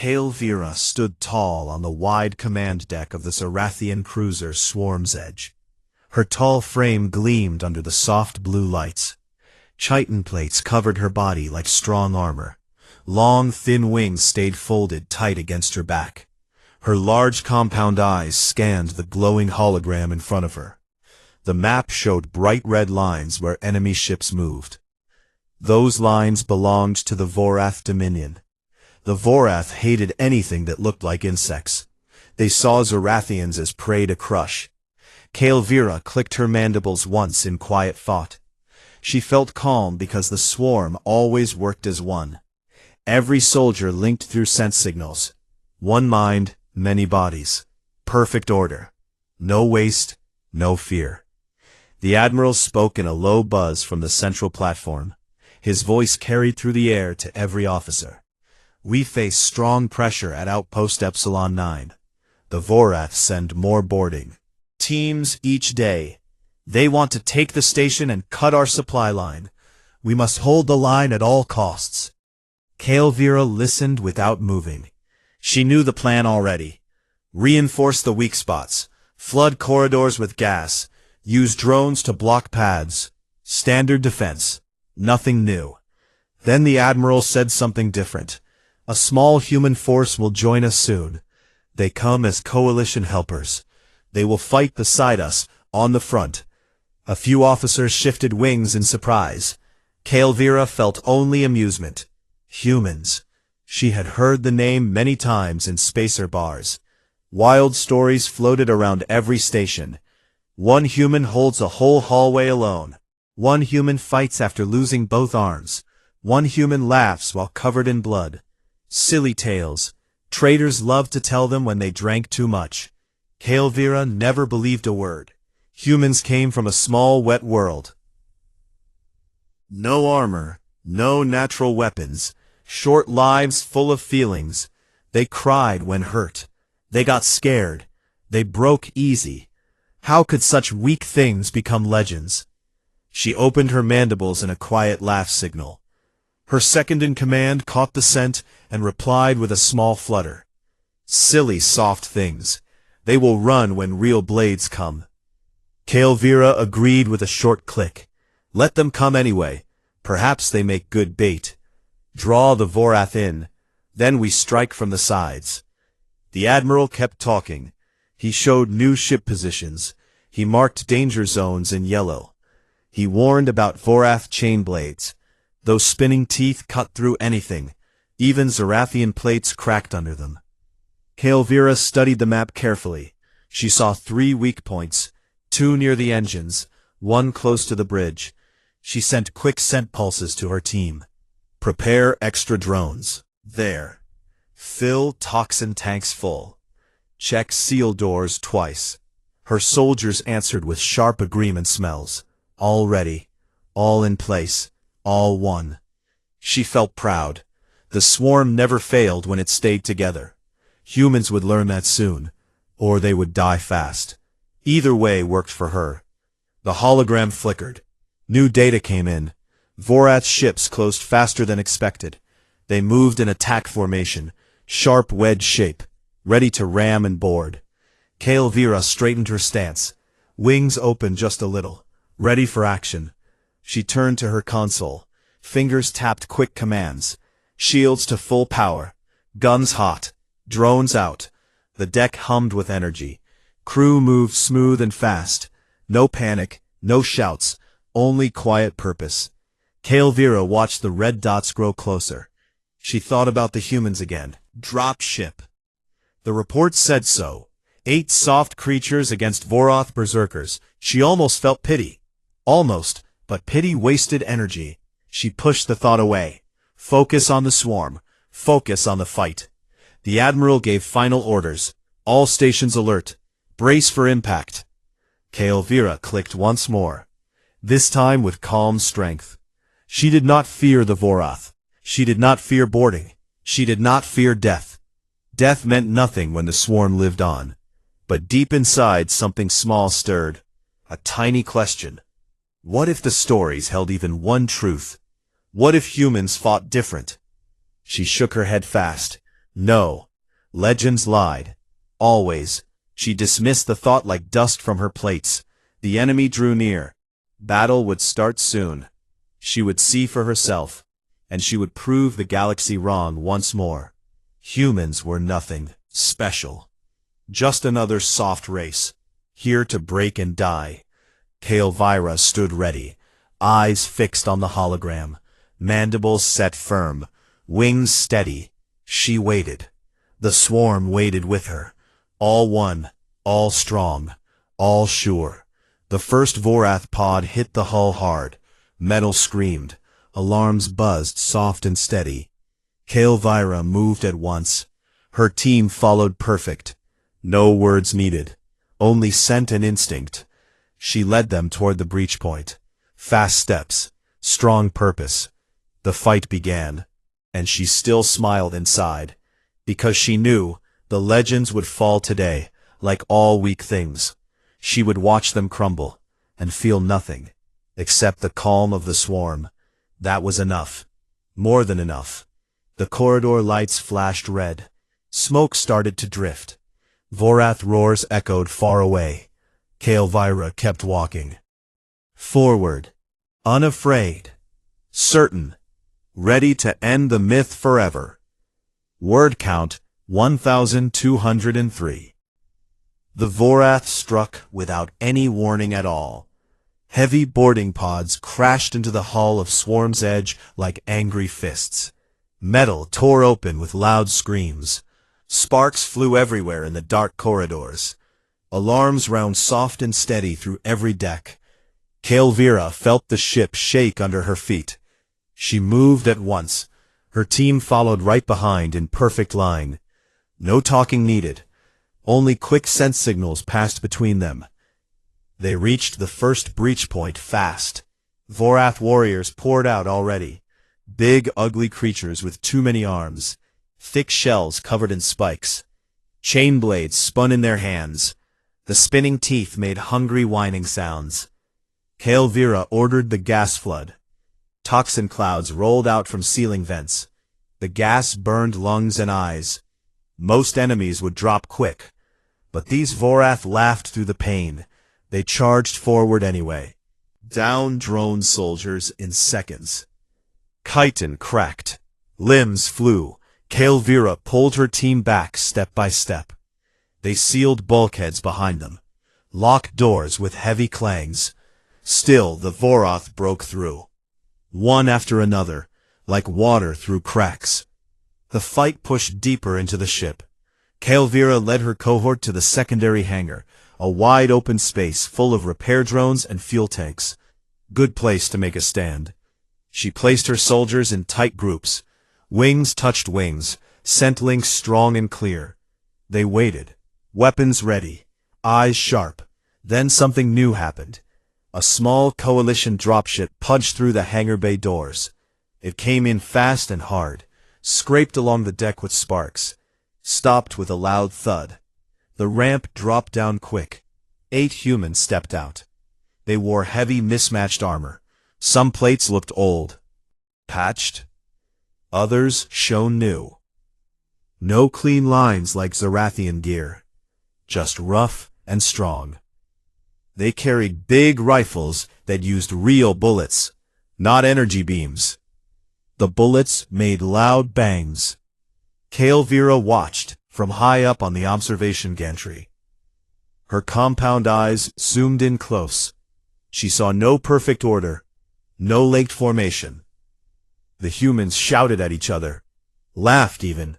Kael'Vira stood tall on the wide command deck of the Zarathian cruiser Swarm's Edge. Her tall frame gleamed under the soft blue lights. Chitin plates covered her body like strong armor. Long, thin wings stayed folded tight against her back. Her large compound eyes scanned the glowing hologram in front of her. The map showed bright red lines where enemy ships moved. Those lines belonged to the Vorath Dominion. The Vorath hated anything that looked like insects. They saw Zarathians as prey to crush. Kael'Vira clicked her mandibles once in quiet thought. She felt calm because the swarm always worked as one. Every soldier linked through sense signals. One mind, many bodies. Perfect order. No waste, no fear. The Admiral spoke in a low buzz from the central platform. His voice carried through the air to every officer. We face strong pressure at Outpost Epsilon 9. The Vorath send more boarding teams each day. They want to take the station and cut our supply line. We must hold the line at all costs. Kael'Vira listened without moving. She knew the plan already. Reinforce the weak spots. Flood corridors with gas. Use drones to block paths. Standard defense. Nothing new. Then the Admiral said something different. A small human force will join us soon. They come as coalition helpers. They will fight beside us, on the front. A few officers shifted wings in surprise. Kael'Vira felt only amusement. Humans. She had heard the name many times in spacer bars. Wild stories floated around every station. One human holds a whole hallway alone. One human fights after losing both arms. One human laughs while covered in blood. Silly tales. Traders loved to tell them when they drank too much. Kael'Vira never believed a word. Humans came from a small, wet world. No armor, no natural weapons, short lives full of feelings. They cried when hurt. They got scared. They broke easy. How could such weak things become legends? She opened her mandibles in a quiet laugh signal. Her second-in-command caught the scent and replied with a small flutter. Silly, soft things. They will run when real blades come. Kael'Vira agreed with a short click. Let them come anyway. Perhaps they make good bait. Draw the Vorath in. Then we strike from the sides. The Admiral kept talking. He showed new ship positions. He marked danger zones in yellow. He warned about Vorath chain blades. Those spinning teeth cut through anything. Even Zarathian plates cracked under them. Kael'Vira studied the map carefully. She saw 3 weak points, 2 near the engines, 1 close to the bridge. She sent quick scent pulses to her team. Prepare extra drones. There. Fill toxin tanks full. Check seal doors twice. Her soldiers answered with sharp agreement smells. All ready. All in place. All one. She felt proud. The swarm never failed when it stayed together. Humans would learn that soon, or they would die fast. Either way worked for her. The hologram flickered. New data came in. Vorath's ships closed faster than expected. They moved in attack formation, sharp wedge shape, ready to ram and board. Kael'Vira straightened her stance, wings open just a little, ready for action. She turned to her console. Fingers tapped quick commands. Shields to full power. Guns hot. Drones out. The deck hummed with energy. Crew moved smooth and fast. No panic, no shouts, only quiet purpose. Kael'Vira watched the red dots grow closer. She thought about the humans again. Drop ship. The report said so. 8 soft creatures against Vorath berserkers. She almost felt pity. Almost, but pity wasted energy. She pushed the thought away. Focus on the swarm. Focus on the fight. The Admiral gave final orders. All stations alert. Brace for impact. Kael'Vira clicked once more. This time with calm strength. She did not fear the Vorath. She did not fear boarding. She did not fear death. Death meant nothing when the swarm lived on. But deep inside something small stirred. A tiny question. What if the stories held even one truth? What if humans fought different? She shook her head fast. No. Legends lied. Always. She dismissed the thought like dust from her plates. The enemy drew near. Battle would start soon. She would see for herself, and she would prove the galaxy wrong once more. Humans were nothing special. Just another soft race, here to break and die. Kael'Vyra stood ready, eyes fixed on the hologram, mandibles set firm, wings steady. She waited. The swarm waited with her. All one, all strong, all sure. The first Vorath pod hit the hull hard. Metal screamed. Alarms buzzed soft and steady. Kael'Vyra moved at once. Her team followed perfect. No words needed. Only scent and instinct. She led them toward the breach point. Fast steps. Strong purpose. The fight began. And she still smiled inside. Because she knew the legends would fall today, like all weak things. She would watch them crumble, and feel nothing, except the calm of the swarm. That was enough. More than enough. The corridor lights flashed red. Smoke started to drift. Vorath roars echoed far away. Kael'Vyra kept walking. Forward. Unafraid. Certain. Ready to end the myth forever. Word count 1,203. The Vorath struck without any warning at all. Heavy boarding pods crashed into the hull of Swarm's edge like angry fists. Metal tore open with loud screams. Sparks flew everywhere in the dark corridors. Alarms round soft and steady through every deck. Kael'Vyra felt the ship shake under her feet. She moved at once. Her team followed right behind in perfect line. No talking needed. Only quick sense signals passed between them. They reached the first breach point fast. Vorath warriors poured out already. Big, ugly creatures with too many arms. Thick shells covered in spikes. Chain blades spun in their hands. The spinning teeth made hungry whining sounds. Kael'Vyra ordered the gas flood. Toxin clouds rolled out from ceiling vents. The gas burned lungs and eyes. Most enemies would drop quick. But these Vorath laughed through the pain. They charged forward anyway. Down droned soldiers in seconds. Chitin cracked. Limbs flew. Kael'Vyra pulled her team back step by step. They sealed bulkheads behind them. Locked doors with heavy clangs. Still the Vorath broke through. One after another, like water through cracks. The fight pushed deeper into the ship. Kael'Vyra led her cohort to the secondary hangar, a wide-open space full of repair drones and fuel tanks. Good place to make a stand. She placed her soldiers in tight groups. Wings touched wings, scent links strong and clear. They waited, weapons ready, eyes sharp. Then something new happened. A small coalition dropship punched through the hangar bay doors. It came in fast and hard, scraped along the deck with sparks, stopped with a loud thud. The ramp dropped down quick. 8 humans stepped out. They wore heavy mismatched armor. Some plates looked old, patched. Others shone new. No clean lines like Zarathian gear, just rough and strong. They carried big rifles that used real bullets, not energy beams. The bullets made loud bangs. Kael'Vyra watched from high up on the observation gantry. Her compound eyes zoomed in close. She saw no perfect order, no laked formation. The humans shouted at each other, laughed even.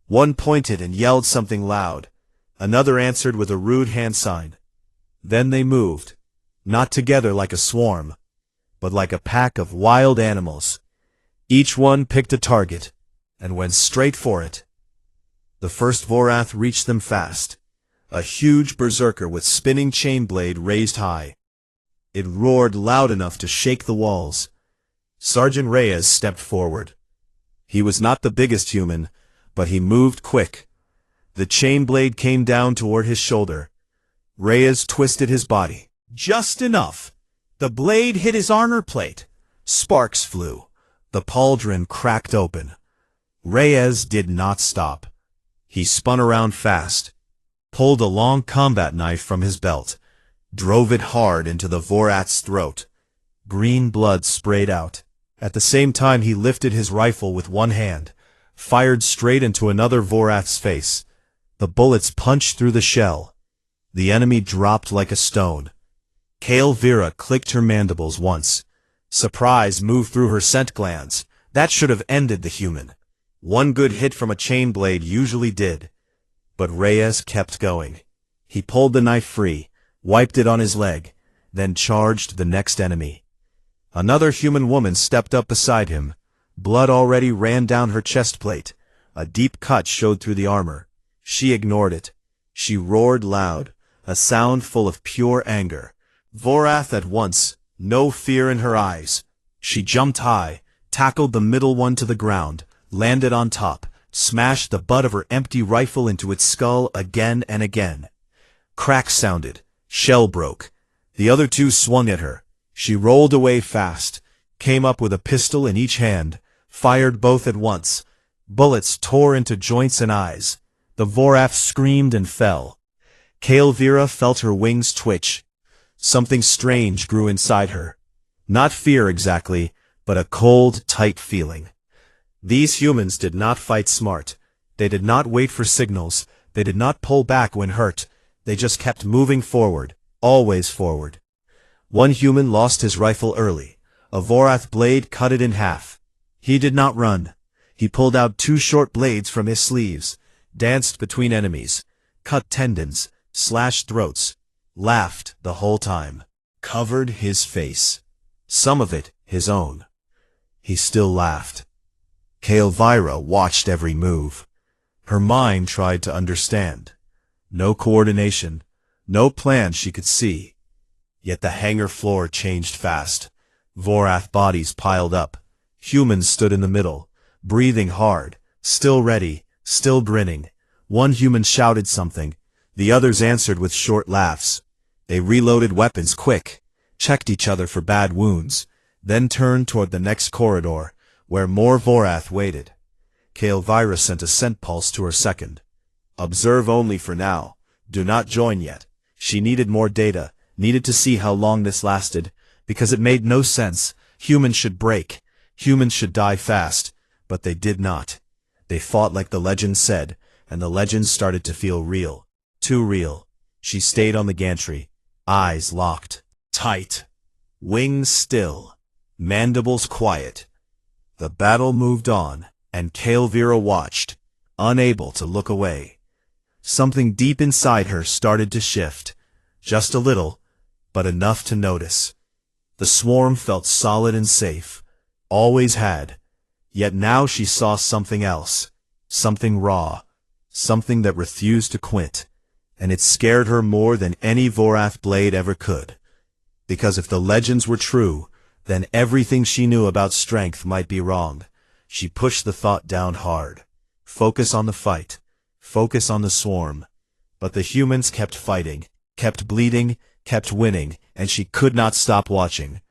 One pointed and yelled something loud. Another answered with a rude hand sign. Then they moved, not together like a swarm, but like a pack of wild animals. Each one picked a target and went straight for it. The first Vorath reached them fast, a huge berserker with spinning chain blade raised high. It roared loud enough to shake the walls. Sergeant Reyes stepped forward. He was not the biggest human, but he moved quick. The chain blade came down toward his shoulder. Reyes twisted his body. Just enough. The blade hit his armor plate. Sparks flew. The pauldron cracked open. Reyes did not stop. He spun around fast, pulled a long combat knife from his belt, drove it hard into the Vorath's throat. Green blood sprayed out. At the same time he lifted his rifle with one hand, fired straight into another Vorath's face. The bullets punched through the shell. The enemy dropped like a stone. Kale Vera clicked her mandibles once. Surprise moved through her scent glands. That should have ended the human. One good hit from a chain blade usually did. But Reyes kept going. He pulled the knife free, wiped it on his leg, then charged the next enemy. Another human woman stepped up beside him. Blood already ran down her chest plate. A deep cut showed through the armor. She ignored it. She roared loud, a sound full of pure anger. Vorath at once, no fear in her eyes. She jumped high, tackled the middle one to the ground, landed on top, smashed the butt of her empty rifle into its skull again and again. Cracks sounded. Shell broke. The other two swung at her. She rolled away fast, came up with a pistol in each hand, fired both at once. Bullets tore into joints and eyes. The Vorath screamed and fell. Kale Vera felt her wings twitch. Something strange grew inside her. Not fear exactly, but a cold, tight feeling. These humans did not fight smart. They did not wait for signals. They did not pull back when hurt. They just kept moving forward, always forward. One human lost his rifle early. A Vorath blade cut it in half. He did not run. He pulled out two short blades from his sleeves, danced between enemies, cut tendons, slashed throats, laughed the whole time, covered his face. Some of it his own. He still laughed. Kale Vera watched every move. Her mind tried to understand. No coordination, no plan she could see. Yet the hangar floor changed fast. Vorath bodies piled up. Humans stood in the middle, breathing hard, still ready, still grinning. One human shouted something. The others answered with short laughs. They reloaded weapons quick, checked each other for bad wounds, then turned toward the next corridor, where more Vorath waited. Kale Vera sent a scent pulse to her second. Observe only for now. Do not join yet. She needed more data, needed to see how long this lasted, because it made no sense. Humans should break. Humans should die fast. But they did not. They fought like the legends said, and the legends started to feel real. Too real. She stayed on the gantry, eyes locked, tight, wings still, mandibles quiet. The battle moved on, and Kale Vera watched, unable to look away. Something deep inside her started to shift. Just a little, but enough to notice. The swarm felt solid and safe. Always had. Yet now she saw something else. Something raw. Something that refused to quit. And it scared her more than any Vorath blade ever could. Because if the legends were true, then everything she knew about strength might be wrong. She pushed the thought down hard. Focus on the fight. Focus on the swarm. But the humans kept fighting, kept bleeding, kept winning, and she could not stop watching.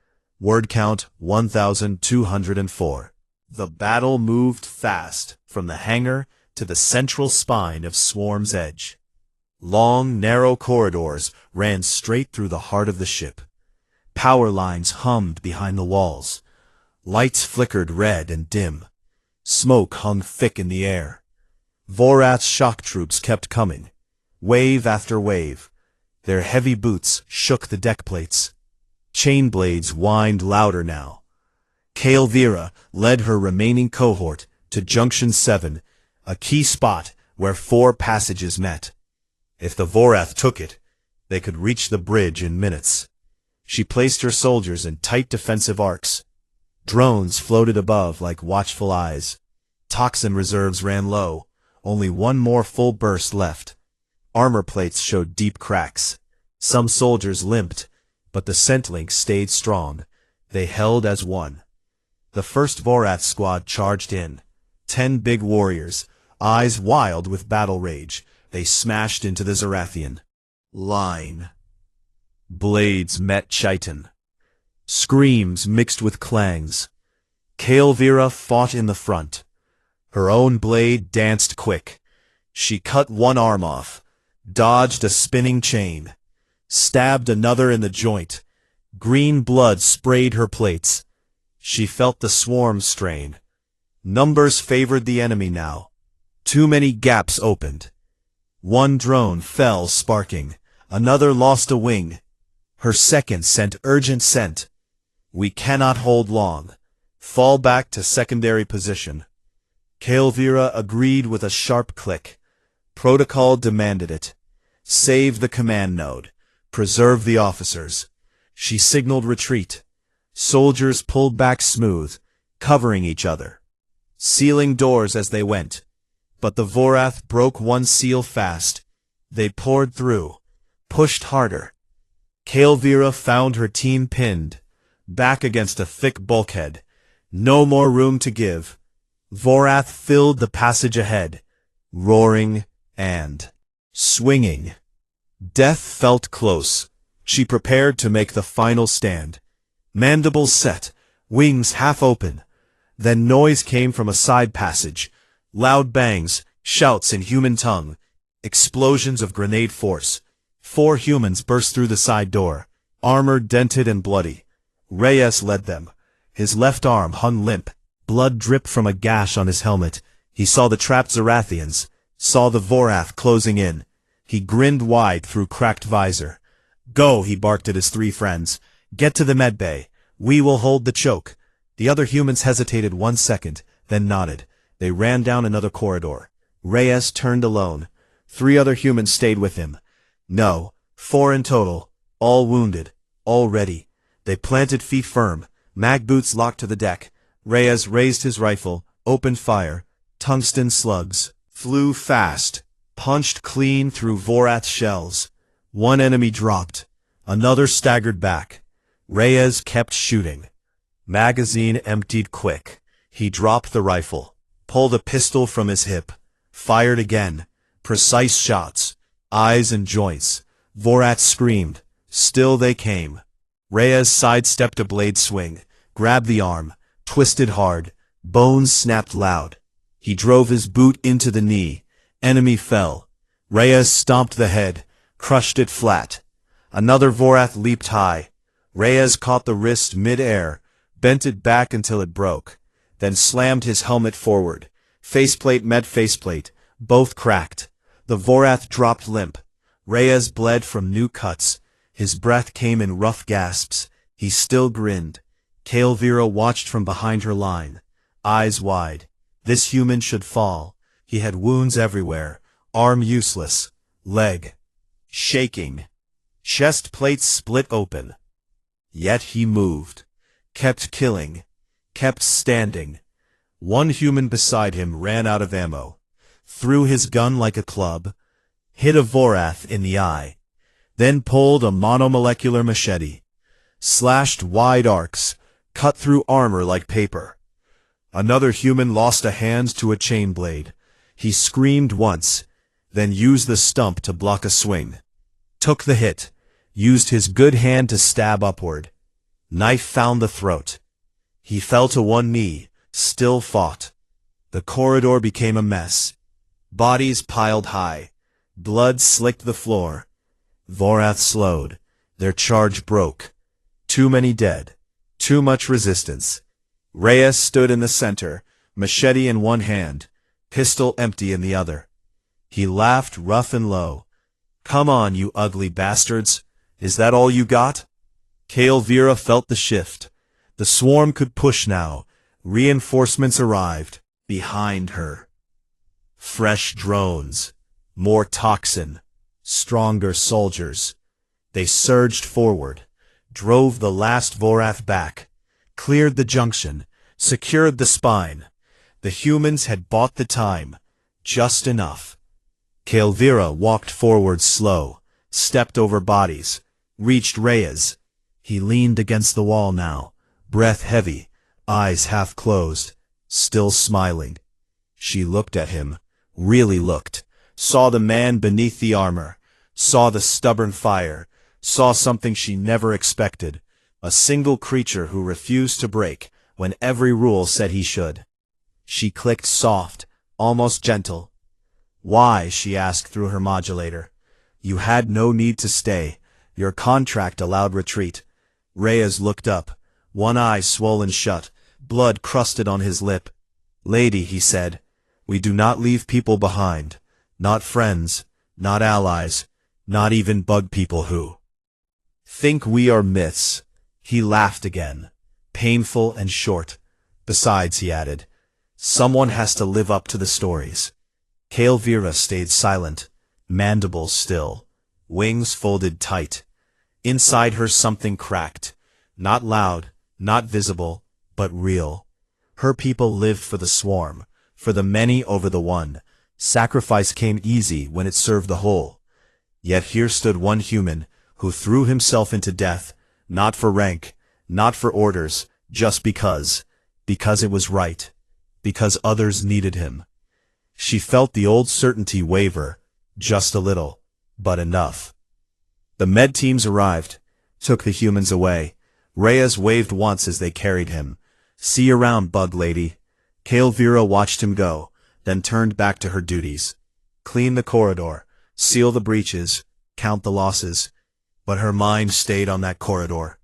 Word count 1,204. The battle moved fast, from the hangar to the central spine of Swarm's edge. Long, narrow corridors ran straight through the heart of the ship. Power lines hummed behind the walls. Lights flickered red and dim. Smoke hung thick in the air. Vorath's shock troops kept coming, wave after wave. Their heavy boots shook the deck plates. Chain blades whined louder now. Kale Vera led her remaining cohort to Junction 7, a key spot where 4 passages met. If the Vorath took it, they could reach the bridge in minutes. She placed her soldiers in tight defensive arcs. Drones floated above like watchful eyes. Toxin reserves ran low, only one more full burst left. Armor plates showed deep cracks. Some soldiers limped, but the scent links stayed strong. They held as one. The first Vorath squad charged in. 10 big warriors, eyes wild with battle rage. They smashed into the Zarathian line. Blades met chitin. Screams mixed with clangs. Kale Vera fought in the front. Her own blade danced quick. She cut one arm off, dodged a spinning chain, stabbed another in the joint. Green blood sprayed her plates. She felt the swarm strain. Numbers favored the enemy now. Too many gaps opened. One drone fell sparking. Another lost a wing. Her second sent urgent scent. We cannot hold long. Fall back to secondary position. Kael'Vira agreed with a sharp click. Protocol demanded it. Save the command node. Preserve the officers. She signaled retreat. Soldiers pulled back smooth, covering each other, sealing doors as they went. But the Vorath broke one seal fast. They poured through, pushed harder. Kael'Vira found her team pinned, back against a thick bulkhead. No more room to give. Vorath filled the passage ahead, roaring and swinging. Death felt close. She prepared to make the final stand. Mandibles set, wings half open. Then noise came from a side passage. Loud bangs, shouts in human tongue. Explosions of grenade force. 4 humans burst through the side door, armor dented and bloody. Reyes led them. His left arm hung limp. Blood dripped from a gash on his helmet. He saw the trapped Zarathians, saw the Vorath closing in. He grinned wide through cracked visor. Go, he barked at his 3 friends. Get to the medbay. We will hold the choke. The other humans hesitated 1 second, then nodded. They ran down another corridor. Reyes turned alone. 3 other humans stayed with him. No, 4 in total, all wounded, all ready. They planted feet firm, mag boots locked to the deck. Reyes raised his rifle, opened fire. Tungsten slugs flew fast, punched clean through Vorath shells. 1 enemy dropped. Another staggered back. Reyes kept shooting. Magazine emptied quick. He dropped the rifle, pulled a pistol from his hip, fired again. Precise shots, eyes and joints. Vorath screamed. Still they came. Reyes sidestepped a blade swing, grabbed the arm, twisted hard. Bones snapped loud. He drove his boot into the knee. Enemy fell. Reyes stomped the head, crushed it flat. Another Vorath leaped high. Reyes caught the wrist mid-air, bent it back until it broke, then slammed his helmet forward. Faceplate met faceplate, both cracked. The Vorath dropped limp. Reyes bled from new cuts. His breath came in rough gasps. He still grinned. Kael'Vira watched from behind her line, eyes wide. This human should fall. He had wounds everywhere, arm useless, leg shaking, chest plates split open. Yet he moved, kept killing, kept standing. 1 human beside him ran out of ammo, threw his gun like a club, hit a Vorath in the eye, then pulled a monomolecular machete, slashed wide arcs, cut through armor like paper. Another human lost a hand to a chain blade. He screamed once, then used the stump to block a swing. Took the hit, used his good hand to stab upward. Knife found the throat. He fell to 1 knee, still fought. The corridor became a mess. Bodies piled high. Blood slicked the floor. Vorath slowed. Their charge broke. Too many dead. Too much resistance. Reyes stood in the center, machete in 1 hand, pistol empty in the other. He laughed rough and low. Come on, you ugly bastards. Is that all you got? Kael'Vira felt the shift. The swarm could push now. Reinforcements arrived. Behind her. Fresh drones. More toxin. Stronger soldiers. They surged forward. Drove the last Vorath back. Cleared the junction. Secured the spine. The humans had bought the time. Just enough. Kael'Vira walked forward slow. Stepped over bodies. Reached Reyes. He leaned against the wall now. Breath heavy. Eyes half closed. Still smiling. She looked at him. Really looked. Saw the man beneath the armor. Saw the stubborn fire. Saw something she never expected. A single creature who refused to break when every rule said he should. She clicked soft, almost gentle. "Why?" she asked through her modulator. "You had no need to stay. Your contract allowed retreat." Reyes looked up, one eye swollen shut, blood crusted on his lip. "Lady," he said, "we do not leave people behind. Not friends, not allies, not even bug people who think we are myths." He laughed again, painful and short. "Besides," he added, "someone has to live up to the stories." Kael'Vira stayed silent, mandibles still, wings folded tight. Inside her something cracked, not loud, not visible, but real. Her people lived for the swarm, for the many over the one. Sacrifice came easy when it served the whole. Yet here stood one human who threw himself into death, not for rank, not for orders, just because it was right, because others needed him. She felt the old certainty waver, just a little, but enough. The med teams arrived, took the humans away. Reyes waved once as they carried him. "See you around, bug lady." Kael'Vira watched him go, then turned back to her duties. Clean the corridor, seal the breaches, count the losses. But her mind stayed on that corridor.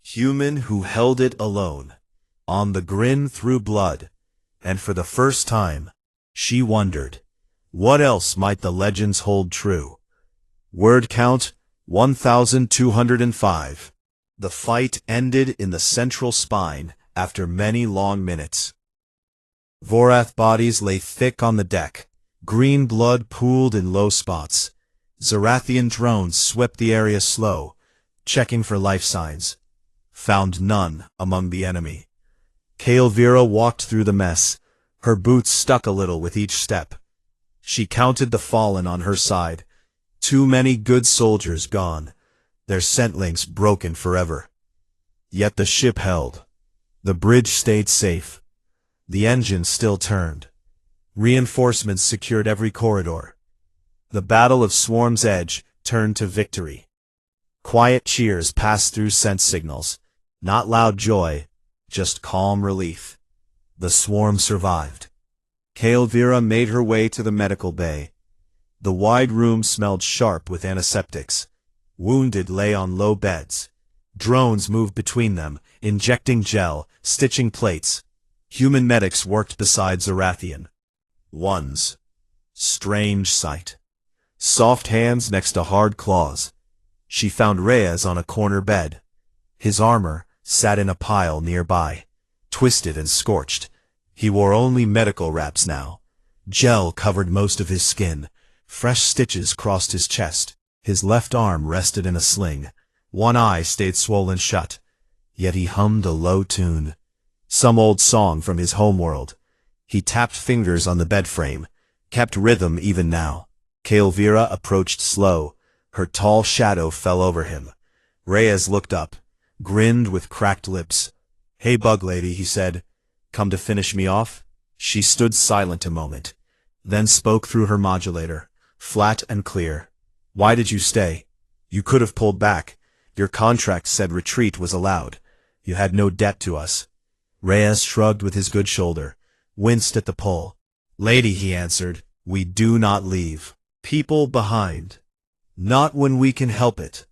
Human who held it alone. On the grin through blood. And for the first time, she wondered, what else might the legends hold true? Word count, 1,205. The fight ended in the central spine after many long minutes. Vorath bodies lay thick on the deck. Green blood pooled in low spots. Zarathian drones swept the area slow, checking for life signs. Found none among the enemy. Kael'Vira walked through the mess. Her boots stuck a little with each step. She counted the fallen on her side. Too many good soldiers gone, their scent links broken forever. Yet the ship held. The bridge stayed safe. The engine still turned. Reinforcements secured every corridor. The battle of Swarm's Edge turned to victory. Quiet cheers passed through sense signals. Not loud joy, just calm relief. The swarm survived. Kael'Vira made her way to the medical bay. The wide room smelled sharp with antiseptics. Wounded lay on low beds. Drones moved between them, injecting gel, stitching plates. Human medics worked beside Zarathian ones. Strange sight. Soft hands next to hard claws. She found Reyes on a corner bed. His armor sat in a pile nearby, twisted and scorched. He wore only medical wraps now. Gel covered most of his skin. Fresh stitches crossed his chest. His left arm rested in a sling. One eye stayed swollen shut. Yet he hummed a low tune. Some old song from his homeworld. He tapped fingers on the bed frame, kept rhythm even now. Kael'Vira approached slow. Her tall shadow fell over him. Reyes looked up, grinned with cracked lips. "Hey, bug lady," he said. "Come to finish me off?" She stood silent a moment, then spoke through her modulator, flat and clear. "Why did you stay? You could have pulled back. Your contract said retreat was allowed. You had no debt to us." Reyes shrugged with his good shoulder, winced at the pull. "Lady," he answered, "we do not leave people behind. Not when we can help it.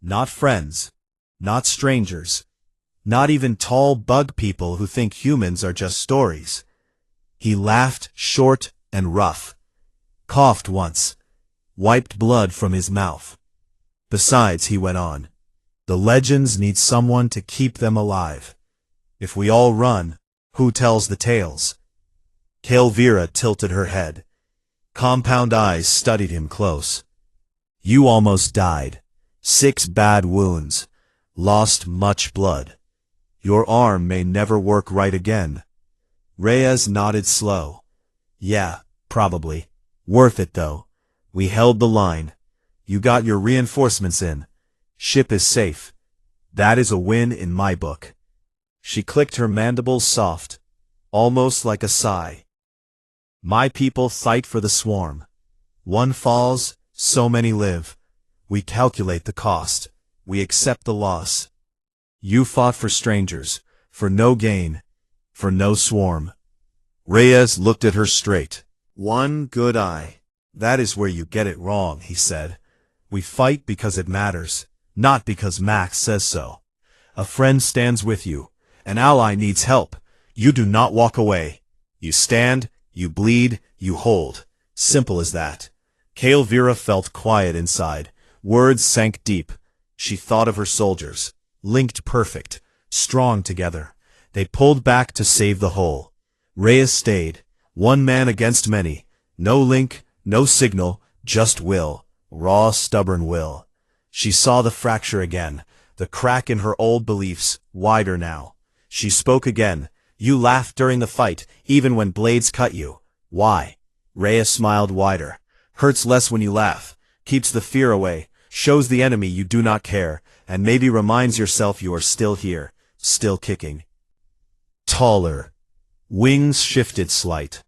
Not friends. Not strangers. Not even tall bug people who think humans are just stories." He laughed short and rough, coughed once, wiped blood from his mouth. "Besides," he went on, "the legends need someone to keep them alive. If we all run, who tells the tales?" Kael'Vira tilted her head. Compound eyes studied him close. "You almost died. 6 bad wounds. Lost much blood. Your arm may never work right again." Reyes nodded slow. "Yeah, probably. Worth it though. We held the line. You got your reinforcements in. Ship is safe. That is a win in my book." She clicked her mandibles soft, almost like a sigh. "My people fight for the swarm. One falls, so many live. We calculate the cost. We accept the loss. You fought for strangers, for no gain, for no swarm. Reyes looked at her straight. One good eye. That is where you get it wrong, he said. We fight because it matters, not because Max says so. A friend stands with you. An ally needs help. You do not walk away. You stand, you bleed, you hold. Simple as that. Kael'Vira felt quiet inside. Words sank deep. She thought of her soldiers. Linked perfect. Strong together. They pulled back to save the whole. Reyes stayed. One man against many. No link, no signal, just will. Raw, stubborn will. She saw the fracture again. The crack in her old beliefs, wider now. She spoke again. You laughed during the fight, even when blades cut you. Why? Reyes smiled wider. Hurts less when you laugh. Keeps the fear away. Shows the enemy you do not care. And maybe reminds yourself you are still here. Still kicking. Taller. Wings shifted slight.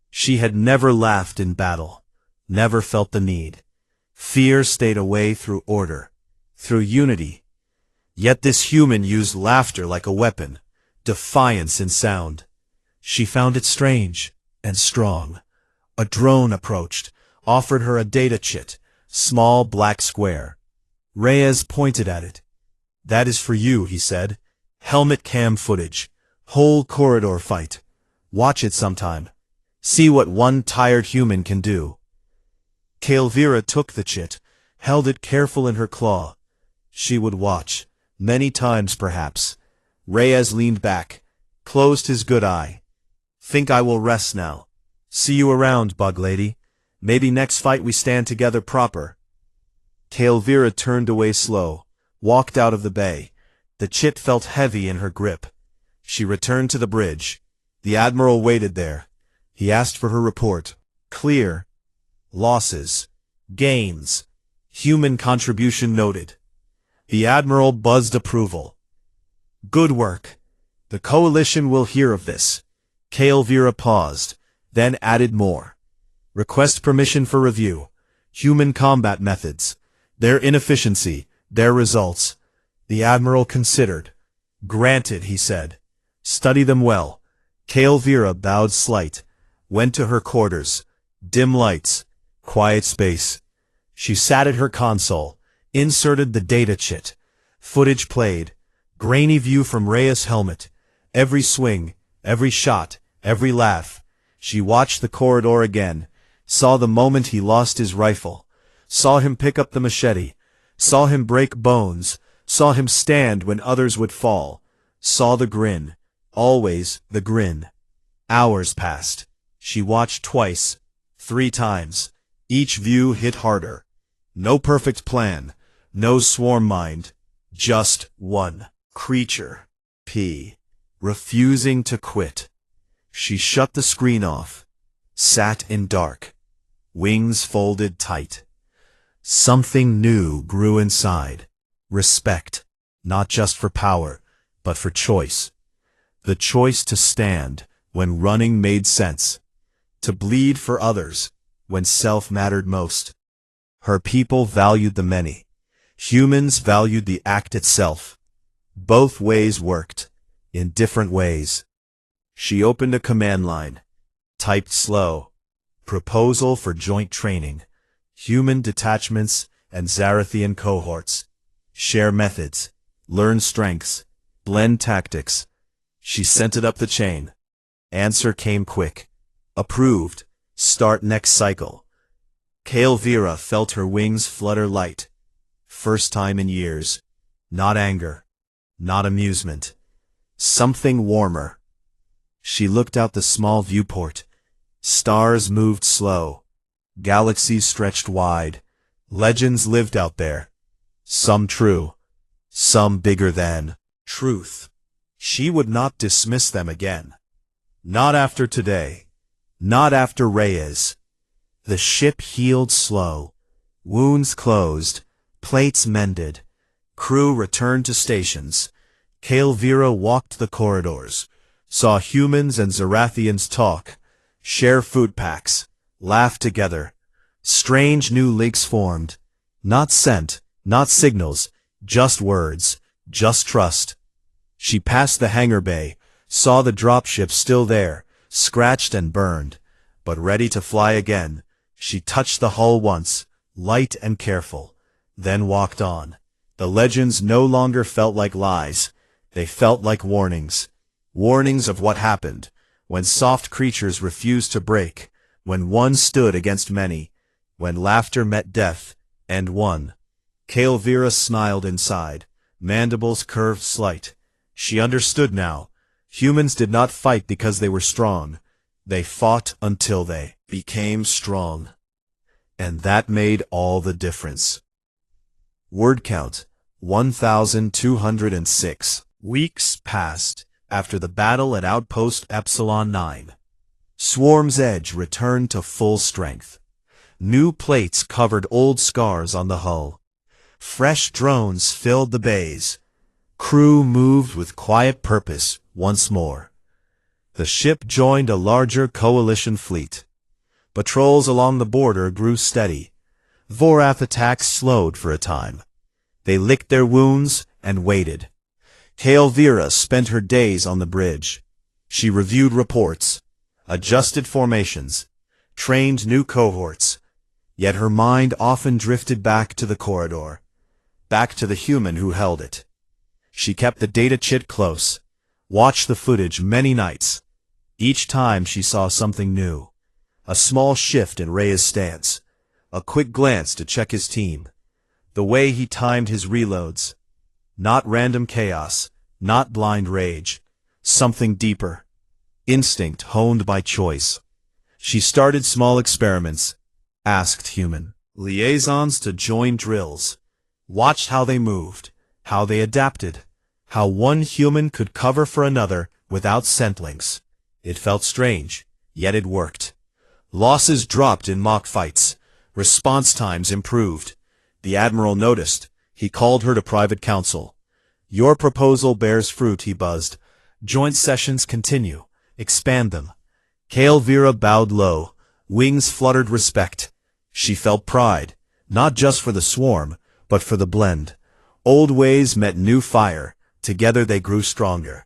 She had never laughed in battle. Never felt the need. Fear stayed away through order. Through unity. Yet this human used laughter like a weapon. Defiance in sound. She found it strange and strong. A drone approached, offered her a data chit, small black square. Reyes pointed at it. That is for you, he said. Helmet cam footage. Whole corridor fight. Watch it sometime. See what one tired human can do. Kael'Vira took the chit, held it careful in her claw. She would watch, many times perhaps. Reyes leaned back, closed his good eye. Think I will rest now. See you around, bug lady. Maybe next fight we stand together proper. Kael'Vira turned away slow, walked out of the bay. The chit felt heavy in her grip. She returned to the bridge. The admiral waited there. He asked for her report. Clear. Losses. Gains. Human contribution noted. The admiral buzzed approval. Good work. The coalition will hear of this. Kael'Vira paused, then added more. Request permission for review. Human combat methods. Their inefficiency. Their results. The admiral considered. Granted, he said. Study them well. Kael'Vira bowed slight. Went to her quarters. Dim lights. Quiet space. She sat at her console. Inserted the data chit. Footage played. Grainy view from Reyes' helmet. Every swing, every shot, every laugh. She watched the corridor again. Saw the moment he lost his rifle. Saw him pick up the machete. Saw him break bones. Saw him stand when others would fall. Saw the grin. Always the grin. Hours passed. She watched twice. 3 times. Each view hit harder. No perfect plan. No swarm mind. Just one. Creature. P. Refusing to quit. She shut the screen off. Sat in dark. Wings folded tight. Something new grew inside. Respect. Not just for power, but for choice. The choice to stand when running made sense. To bleed for others when self mattered most. Her people valued the many. Humans valued the act itself. Both ways worked, in different ways. She opened a command line. Typed slow. Proposal for joint training. Human detachments and Zarathian cohorts. Share methods. Learn strengths. Blend tactics. She sent it up the chain. Answer came quick. Approved. Start next cycle. Kael'Vira felt her wings flutter light. First time in years. Not anger. Not amusement. Something warmer. She looked out the small viewport. Stars moved slow. Galaxies stretched wide. Legends lived out there. Some true. Some bigger than truth. She would not dismiss them again. Not after today. Not after Reyes. The ship healed slow. Wounds closed. Plates mended. Crew returned to stations. Kael'Vira walked the corridors. Saw humans and Zarathians talk. Share food packs. Laugh together. Strange new links formed. Not scent. Not signals. Just words. Just trust. She passed the hangar bay. Saw the dropship still there. scratched and burned, but ready to fly again. She touched the hull once, light and careful, then walked on. The legends no longer felt like lies. They felt like warnings. Warnings of what happened when soft creatures refused to break, when one stood against many, when laughter met death, and won. Kael'Vira smiled inside, mandibles curved slight. She understood now. Humans did not fight because they were strong. They fought until they became strong. And that made all the difference. Word count, 1,206. Weeks passed after the battle at Outpost Epsilon 9. Swarm's edge returned to full strength. New plates covered old scars on the hull. Fresh drones filled the bays. Crew moved with quiet purpose once more. The ship joined a larger coalition fleet. Patrols along the border grew steady. Vorath attacks slowed for a time. They licked their wounds and waited. Kael'Vira spent her days on the bridge. She reviewed reports, adjusted formations, trained new cohorts. Yet her mind often drifted back to the corridor, back to the human who held it. She kept the data chit close, watched the footage many nights. Each time she saw something new. A small shift in Rhea's stance, a quick glance to check his team, the way he timed his reloads. Not random chaos, not blind rage, something deeper. Instinct honed by choice. She started small experiments, asked human liaisons to join drills, watched how they moved, how they adapted, how one human could cover for another without scentlinks. It felt strange, yet it worked. Losses dropped in mock fights. Response times improved. The Admiral noticed. He called her to private council. Your proposal bears fruit, he buzzed. Joint sessions continue. Expand them. Kael'Vira bowed low. Wings fluttered respect. She felt pride, not just for the swarm, but for the blend. Old ways met new fire. Together they grew stronger.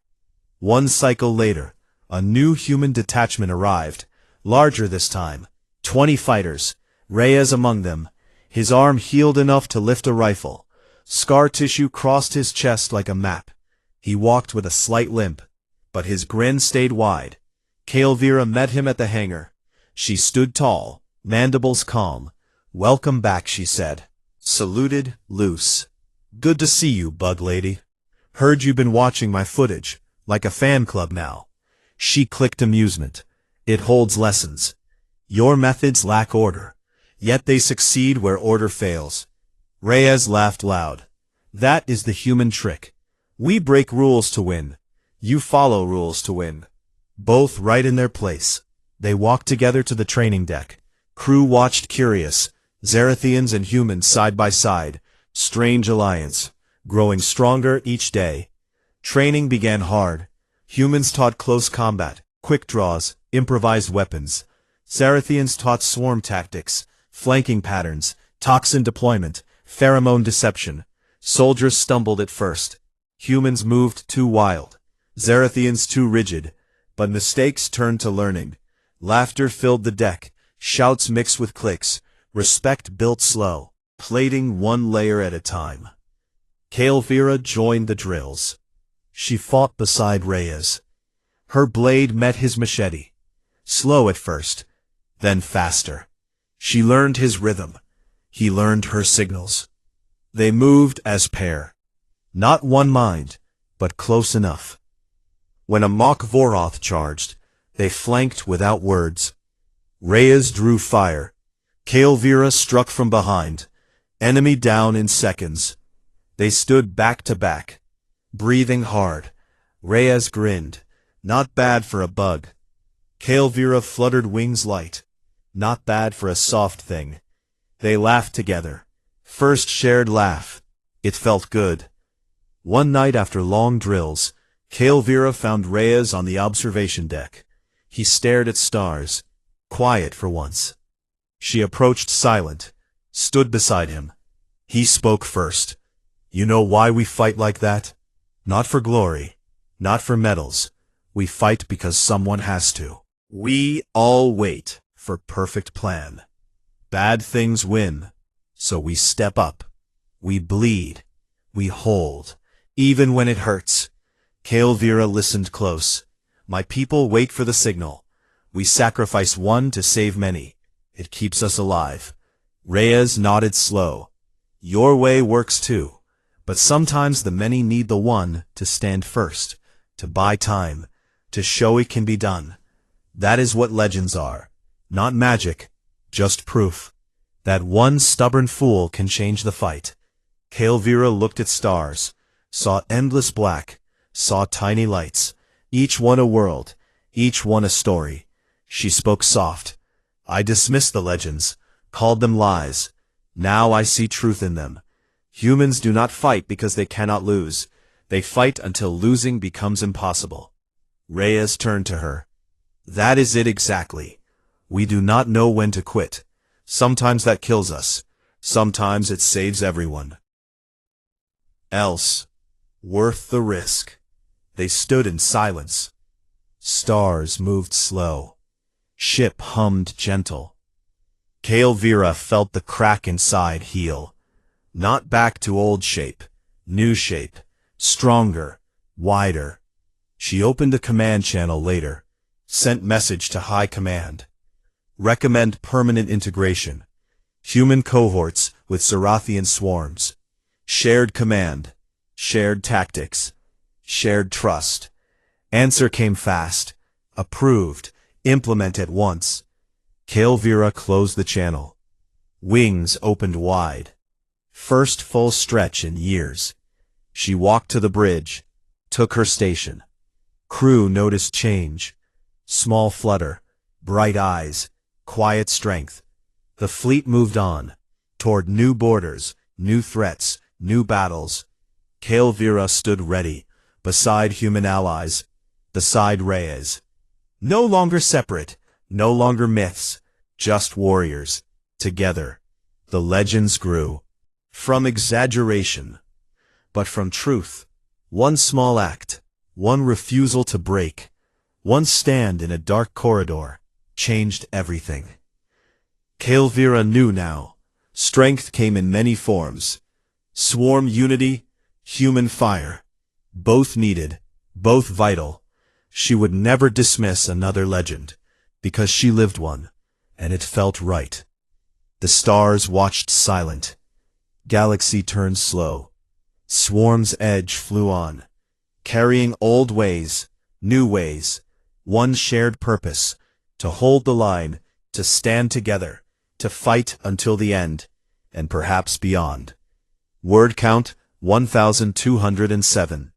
One cycle later, a new human detachment arrived. Larger this time. 20 fighters. Reyes among them. His arm healed enough to lift a rifle. Scar tissue crossed his chest like a map. He walked with a slight limp, but his grin stayed wide. Kael'Vira met him at the hangar. She stood tall, mandibles calm. Welcome back, she said. Saluted, loose. Good to see you, bug lady. Heard you've been watching my footage, like a fan club now. She clicked amusement. It holds lessons. Your methods lack order, yet they succeed where order fails. Reyes laughed loud. That is the human trick. We break rules to win. You follow rules to win. Both right in their place. They walked together to the training deck. Crew watched curious. Zarathians and humans side by side. Strange alliance. Growing stronger each day. Training began hard. Humans taught close combat, quick draws, improvised weapons. Zarathians taught swarm tactics, flanking patterns, toxin deployment, pheromone deception. Soldiers stumbled at first. Humans moved too wild. Zarathians too rigid. But mistakes turned to learning. Laughter filled the deck. Shouts mixed with clicks. Respect built slow, plating one layer at a time. Kael'Vira joined the drills. She fought beside Reyes. Her blade met his machete. Slow at first, then faster. She learned his rhythm. He learned her signals. They moved as pair. Not one mind, but close enough. When a mock Voroth charged, they flanked without words. Reyes drew fire. Kael'Vira struck from behind. Enemy down in seconds. They stood back to back, breathing hard. Reyes grinned. Not bad for a bug. Kael'Vira fluttered wings light. Not bad for a soft thing. They laughed together. First shared laugh. It felt good. One night after long drills, Kael'Vira found Reyes on the observation deck. He stared at stars, quiet for once. She approached silent, stood beside him. He spoke first. You know why we fight like that? Not for glory, not for medals. We fight because someone has to. We all wait for perfect plan. Bad things win, so we step up. We bleed. We hold, even when it hurts. Kael'Vira listened close. My people wait for the signal. We sacrifice one to save many. It keeps us alive. Reyes nodded slow. Your way works too. But sometimes the many need the one to stand first, to buy time, to show it can be done. That is what legends are. Not magic, just proof. That one stubborn fool can change the fight. Kael'Vira looked at stars, saw endless black, saw tiny lights, each one a world, each one a story. She spoke soft. I dismissed the legends, called them lies. Now I see truth in them. Humans do not fight because they cannot lose. They fight until losing becomes impossible. Reyes turned to her. That is it exactly. We do not know when to quit. Sometimes that kills us. Sometimes it saves everyone. Else, worth the risk. They stood in silence. Stars moved slow. Ship hummed gentle. Kael'Vira felt the crack inside heal. Not back to old shape, new shape, stronger, wider. She opened a command channel later, sent message to High Command. Recommend permanent integration. Human cohorts with Sarathian swarms. Shared command. Shared tactics. Shared trust. Answer came fast. Approved. Implement at once. Kael'Vira closed the channel. Wings opened wide. First full stretch in years. She walked to the bridge. Took her station. Crew noticed change. Small flutter. Bright eyes. Quiet strength. The fleet moved on. Toward new borders, new threats, new battles. Kael'Vira stood ready. Beside human allies. Beside Reyes. No longer separate. No longer myths. Just warriors. Together. The legends grew. From exaggeration. But from truth. One small act. One refusal to break. One stand in a dark corridor. Changed everything. Kael'Vira knew now. Strength came in many forms. Swarm unity, human fire. Both needed, both vital. She would never dismiss another legend, because she lived one, and it felt right. The stars watched silent. Galaxy turned slow. Swarm's edge flew on, carrying old ways, new ways, one shared purpose, to hold the line, to stand together, to fight until the end, and perhaps beyond. Word count 1,207.